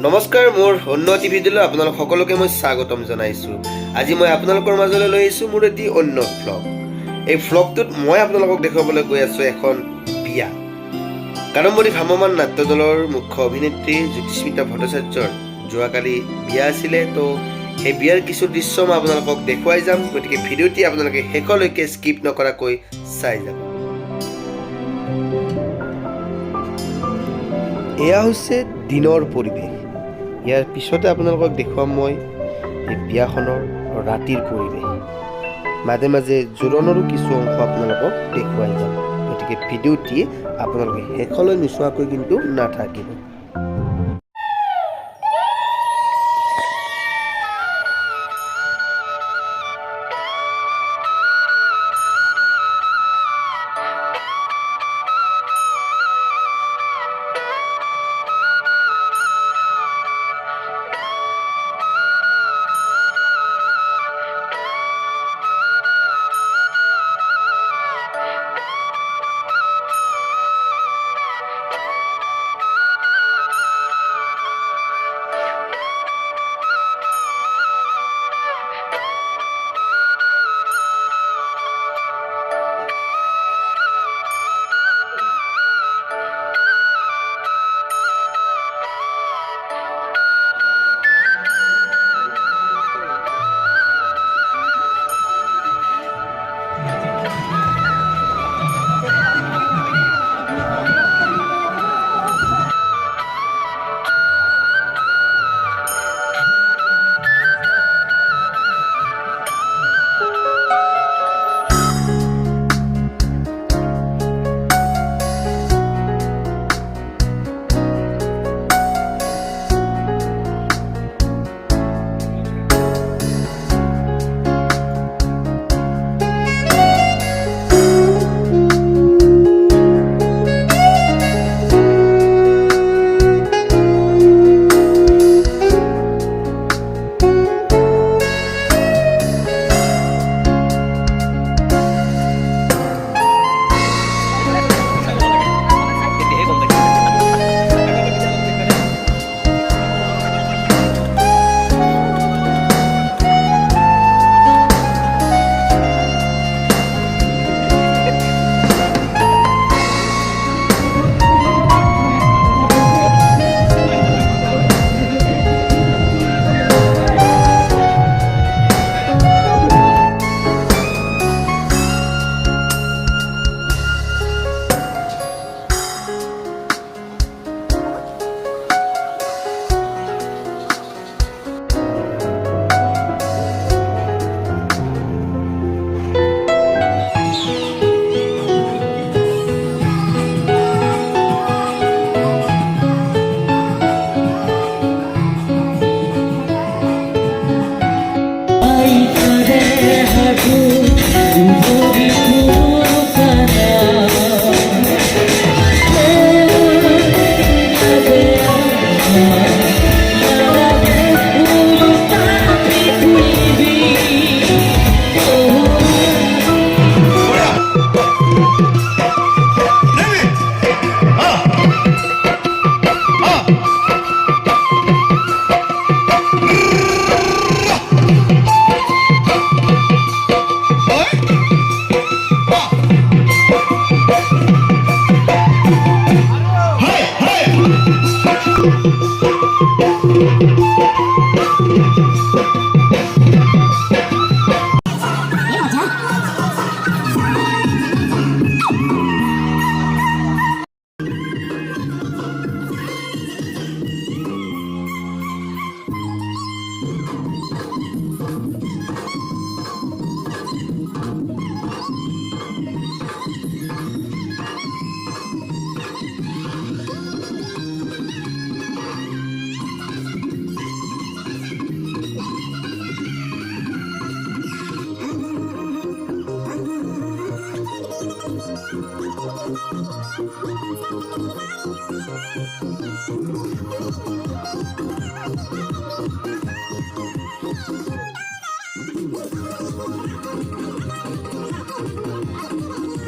নমস্কাৰ, মোৰ উন্নতি ভিডিঅ'লৈ আপোনালোক সকলোকে মই স্বাগতম জনাইছোঁ। আজি মই আপোনালোকৰ মাজলৈ লৈ আহিছোঁ মোৰ এটি অন্য ভ্লগ। এই ভ্লগটোত মই আপোনালোকক দেখুৱাবলৈ গৈ আছোঁ এখন বিয়া। কাদম্বৰী ভ্ৰাম্যমান নাট্য দলৰ মুখ্য অভিনেত্ৰী জ্যোতিস্মিতা ভট্টাচাৰ্যৰ যোৱাকালি বিয়া আছিলে। তো সেই বিয়াৰ কিছু দৃশ্য মই আপোনালোকক দেখুৱাই যাম, গতিকে ভিডিঅ'টি আপোনালোকে শেষলৈকে স্কিপ নকৰাকৈ চাই যাব। এয়া হৈছে দিনৰ পৰিৱেশ। ইয়াৰ পিছতে আপোনালোকক দেখুৱাম মই এই বিয়াখনৰ ৰাতিৰ পৰিৱেশ। মাজে মাজে জোৰণৰো কিছু অংশ আপোনালোকক দেখুৱাই যাম, গতিকে ভিডিঅ'টি আপোনালোকে শেষলৈ নোচোৱাকৈ কিন্তু নাথাকিব।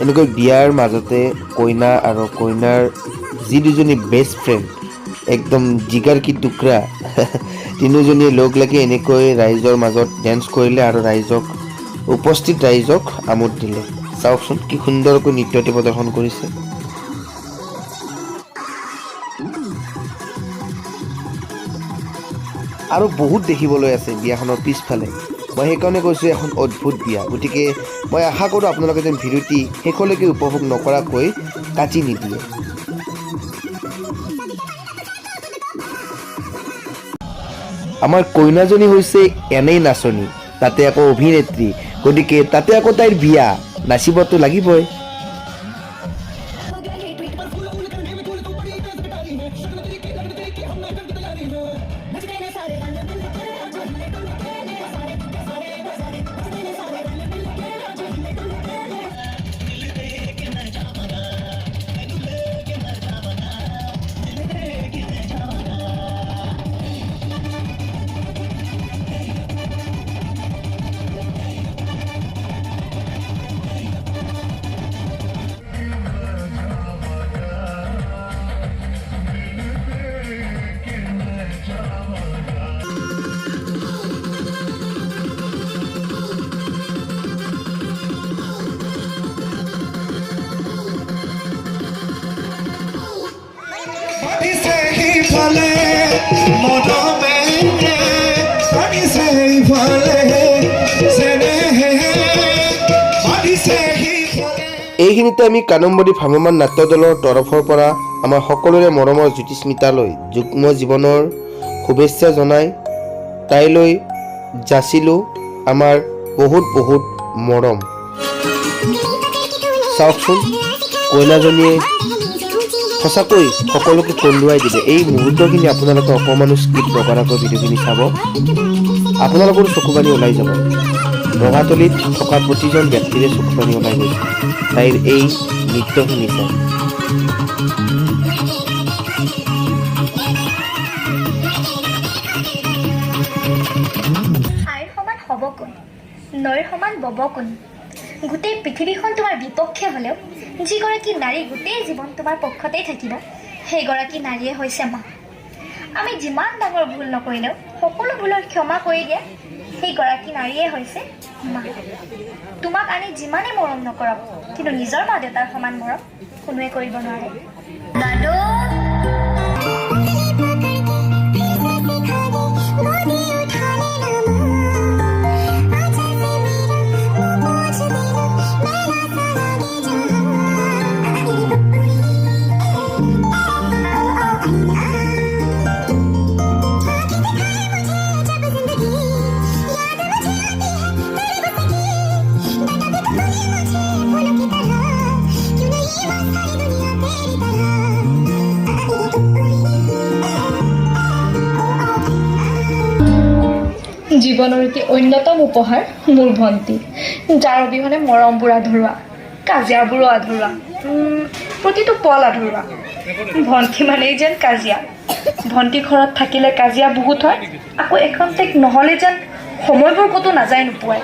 এনেকৈ বিয়াৰ মাজতে কইনা আৰু কইনাৰ যি দুজনী বেষ্ট ফ্ৰেণ্ড একদম জিগাৰ কি টুকৰা তিনিজনীয়ে লগ লাগি এনেকৈ ৰাইজৰ মাজত ডেন্স কৰিলে আৰু উপস্থিত ৰাইজক আমোদ দিলে। চাওকচোন কি সুন্দৰকৈ নৃত্যটি প্ৰদৰ্শন কৰিছে। আৰু বহুত দেখিবলৈ আছে বিয়াখনৰ পিছফালে। মই সেইকাৰণে কৈছোঁ এখন অদ্ভুত বিয়া, গতিকে মই আশা কৰোঁ আপোনালোকে যেন ভিডিঅ'টি শেষলৈকে উপভোগ নকৰাকৈ কাটি নিদিয়ে। আমাৰ কইনাজনী হৈছে এনেই নাচনী, তাতে আকৌ অভিনেত্ৰী, গতিকে তাতে আকৌ তাইৰ বিয়া, নাচিবতো লাগিবই। এইখিনিতে আমি কানম্বৰী ভ্ৰাম্যমাণ নাট্য দলৰ তৰফৰ পৰা আমাৰ সকলোৰে মৰমৰ জ্যোতিস্মিতালৈ যুগ্ম জীৱনৰ শুভেচ্ছা জনাই তাইলৈ যাচিলোঁ আমাৰ বহুত বহুত মৰম। চাওকচোন কইনাজনীয়ে সঁচাকৈ সকলোকে কন্দুৱাই দিলে। এই মুহূৰ্তখিনি আপোনালোকে অকণমানো স্কিপ নকৰাকৈ ভিডিঅ'খিনি চাব, আপোনালোকৰ চকুপানী ওলাই যাব। ৰঙাতলিত থকা প্ৰতিজন ব্যক্তিৰে চকুপানী ওলাই গৈছে তাইৰ এই নৃত্যখিনি চাই। আইৰ সমান হ'ব কোন, নৈৰ সমান বব কোন, গোটেই পৃথিৱীখন তোমাৰ বিপক্ষে হ'লেও যিগৰাকী নাৰী গোটেই জীৱন তোমাৰ পক্ষতেই থাকিব, সেইগৰাকী নাৰীয়ে হৈছে মা। আমি যিমান ডাঙৰ ভুল নকৰিলেও সকলো ভুলৰ ক্ষমা কৰি দিয়ে সেইগৰাকী নাৰীয়ে হৈছে মা। তোমাক আনি যিমানে মৰম নকৰক, কিন্তু নিজৰ মা দেউতাৰ সমান মৰম কোনোৱে কৰিব নোৱাৰে। জীৱনৰ এটি অন্যতম উপহাৰ মোৰ ভণ্টি, যাৰ অবিহনে মৰমবোৰ আধৰুৱা, কাজিয়াবোৰো আধৰুৱা, প্ৰতিটো পল আধৰুৱা। ভণ্টি মানেই যেন কাজিয়া। ভণ্টি ঘৰত থাকিলে কাজিয়া বহুত হয়, আকৌ এখন ঠাইত নহ'লে যেন সময়বোৰ ক'তো নাযায় নোপোৱাই।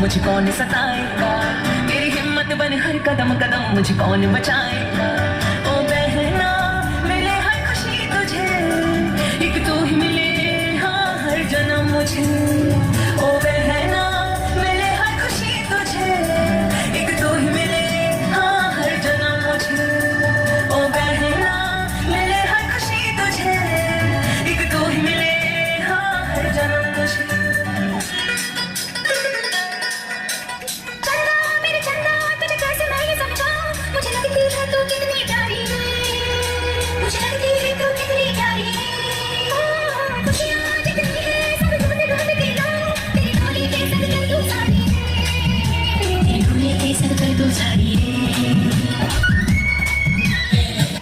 मुझे कौन सताएगा, मेरी हिम्मत बने हर कदम कदम मुझे कौन बचाएगा। ओ बहना मिले हर खुशी तुझे, एक तू ही मिले हाँ हर जन्म मुझे। ओ बहना मिले हर खुशी तुझे, एक तू ही मिले हाँ हर जन्म मुझे। ओ बहना मिले हर खुशी तुझे, एक तू ही मिले हाँ हर जन्म मुझे।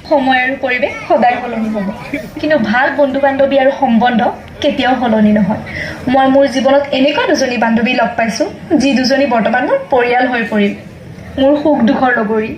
সময় আৰু পৰিৱেশ সদায় সলনি হ'ব, কিন্তু ভাল বন্ধু বান্ধৱী আৰু সম্বন্ধ কেতিয়াও সলনি নহয়। মই মোৰ জীৱনত এনেকুৱা দুজনী বান্ধৱী লগ পাইছোঁ, যি দুজনী বৰ্তমান মোৰ পৰিয়াল হৈ পৰিল, মোৰ সুখ দুখৰ লগৰী।